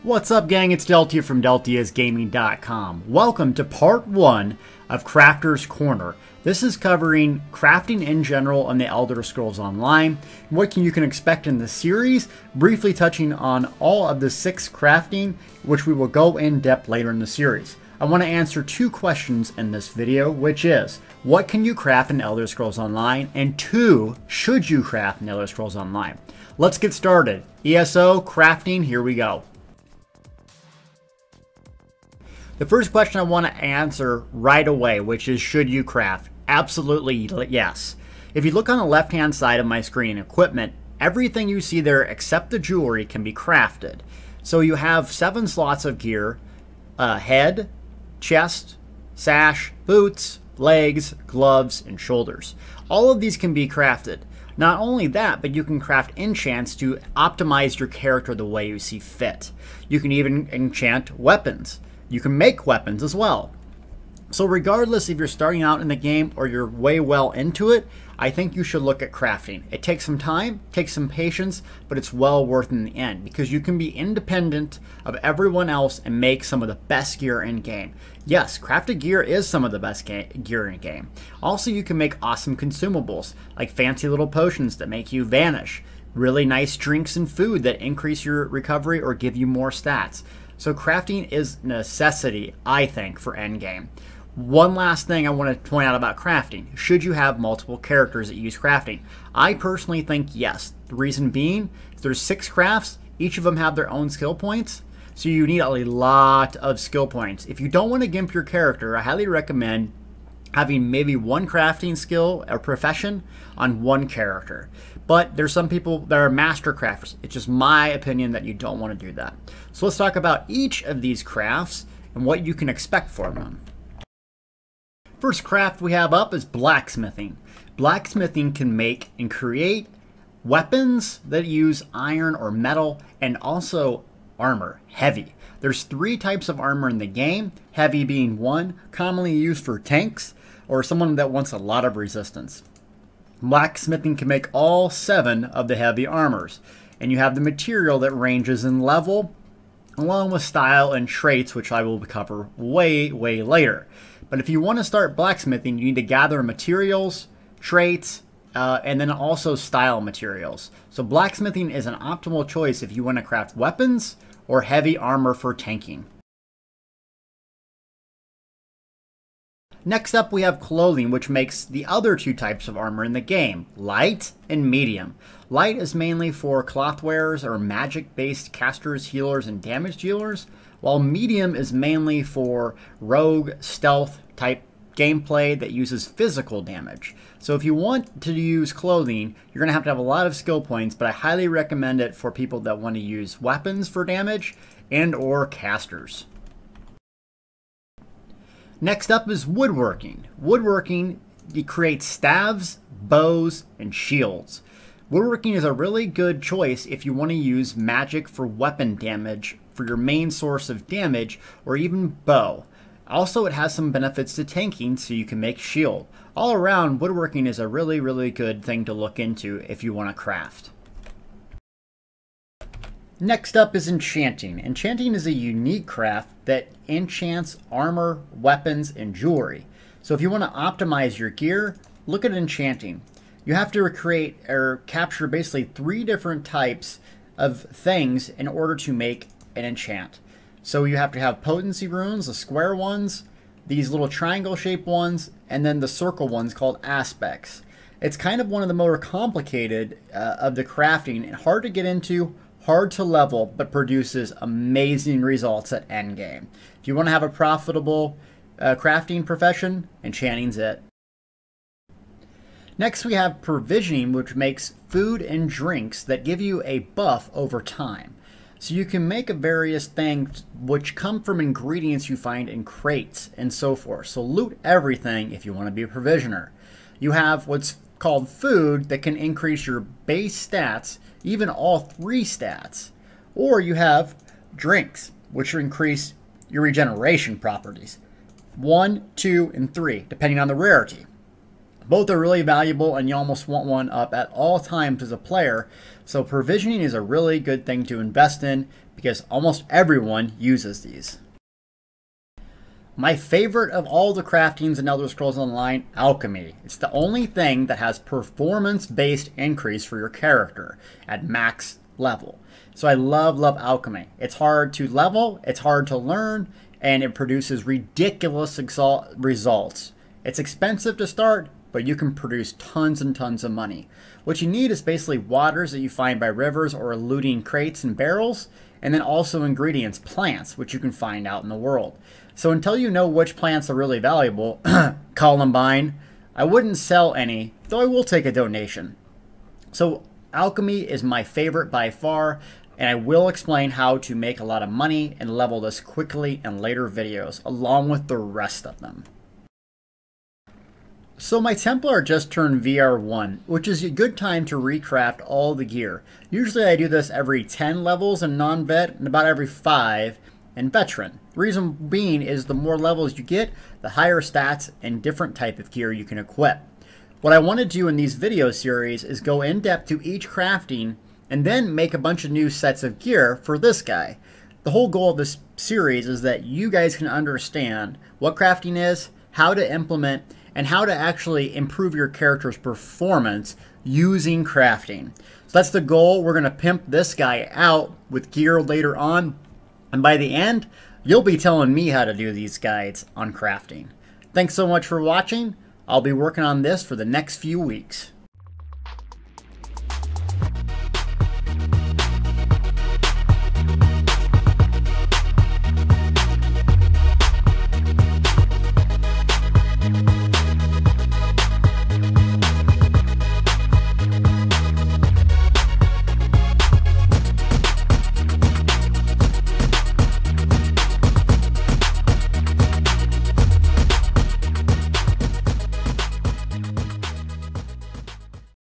What's up, gang? It's Deltia from DeltiasGaming.com. Welcome to part 1 of Crafter's Corner. This is covering crafting in general on the Elder Scrolls Online, what you can expect in the series, briefly touching on all of the 6 crafting, which we will go in depth later in the series. I want to answer 2 questions in this video, which is, what can you craft in Elder Scrolls Online? And 2, should you craft in Elder Scrolls Online? Let's get started. ESO, crafting, here we go. The first question I want to answer right away, which is, should you craft? Absolutely yes. If you look on the left-hand side of my screen, equipment, everything you see there except the jewelry can be crafted. So you have 7 slots of gear, head, chest, sash, boots, legs, gloves, and shoulders. All of these can be crafted. Not only that, but you can craft enchants to optimize your character the way you see fit. You can even enchant weapons. You can make weapons as well. So regardless if you're starting out in the game or you're way well into it, I think you should look at crafting. It takes some time, takes some patience, but it's well worth in the end because you can be independent of everyone else and make some of the best gear in game. Yes, crafted gear is some of the best gear in game. Also, you can make awesome consumables like fancy little potions that make you vanish, really nice drinks and food that increase your recovery or give you more stats. So crafting is a necessity, I think, for endgame. One last thing I want to point out about crafting. Should you have multiple characters that use crafting? I personally think yes. The reason being, there's 6 crafts. Each of them have their own skill points. So you need a lot of skill points. If you don't want to gimp your character, I highly recommend having maybe 1 crafting skill or profession on 1 character. But there's some people that are master crafters. It's just my opinion that you don't want to do that. So let's talk about each of these crafts and what you can expect from them. First craft we have up is blacksmithing. Blacksmithing can make and create weapons that use iron or metal and also armor, heavy. There's 3 types of armor in the game, heavy being one, commonly used for tanks or someone that wants a lot of resistance. Blacksmithing can make all 7 of the heavy armors, and you have the material that ranges in level, along with style and traits, which I will cover way later. But if you want to start blacksmithing, you need to gather materials, traits, and then also style materials. So blacksmithing is an optimal choice if you want to craft weapons or heavy armor for tanking. Next up we have clothing, which makes the other 2 types of armor in the game, light and medium. Light is mainly for cloth wearers or magic-based casters, healers, and damage dealers, while medium is mainly for rogue, stealth type gameplay that uses physical damage. So if you want to use clothing, you're going to have a lot of skill points, but I highly recommend it for people that want to use weapons for damage and or casters. Next up is woodworking. Woodworking, it creates staves, bows, and shields. Woodworking is a really good choice if you want to use magic for weapon damage for your main source of damage, or even bow. Also, it has some benefits to tanking, so you can make shield. All around, woodworking is a really good thing to look into if you want to craft. Next up is enchanting. Enchanting is a unique craft that enchants armor, weapons, and jewelry. So if you want to optimize your gear, look at enchanting. You have to recreate or capture basically 3 different types of things in order to make an enchant. So you have to have potency runes, the square ones, these little triangle shaped ones, and then the circle ones called aspects. It's kind of one of the more complicated of the crafting and hard to get into, hard to level, but produces amazing results at endgame. If you want to have a profitable crafting profession, enchanting's it. Next we have provisioning, which makes food and drinks that give you a buff over time. So you can make various things which come from ingredients you find in crates and so forth. So loot everything if you want to be a provisioner. You have what's called food that can increase your base stats, even all 3 stats. Or you have drinks, which increase your regeneration properties. 1, 2, and 3, depending on the rarity. Both are really valuable, and you almost want one up at all times as a player, so provisioning is a really good thing to invest in because almost everyone uses these. My favorite of all the craftings in Elder Scrolls Online, Alchemy. It's the only thing that has performance-based increase for your character at max level. So I love Alchemy. It's hard to level, it's hard to learn, and it produces ridiculous results. It's expensive to start, but you can produce tons and tons of money. What you need is basically waters that you find by rivers or looting crates and barrels, and then also ingredients, plants, which you can find out in the world. So until you know which plants are really valuable, Columbine, I wouldn't sell any, though I will take a donation. So Alchemy is my favorite by far, and I will explain how to make a lot of money and level this quickly in later videos, along with the rest of them. So my Templar just turned VR1, which is a good time to recraft all the gear. Usually I do this every 10 levels in non-vet and about every 5 in veteran. Reason being is the more levels you get, the higher stats and different type of gear you can equip. What I want to do in these video series is go in depth to each crafting and then make a bunch of new sets of gear for this guy. The whole goal of this series is that you guys can understand what crafting is, how to implement, and how to actually improve your character's performance using crafting. So that's the goal. We're going to pimp this guy out with gear later on, and by the end, you'll be telling me how to do these guides on crafting. Thanks so much for watching. I'll be working on this for the next few weeks.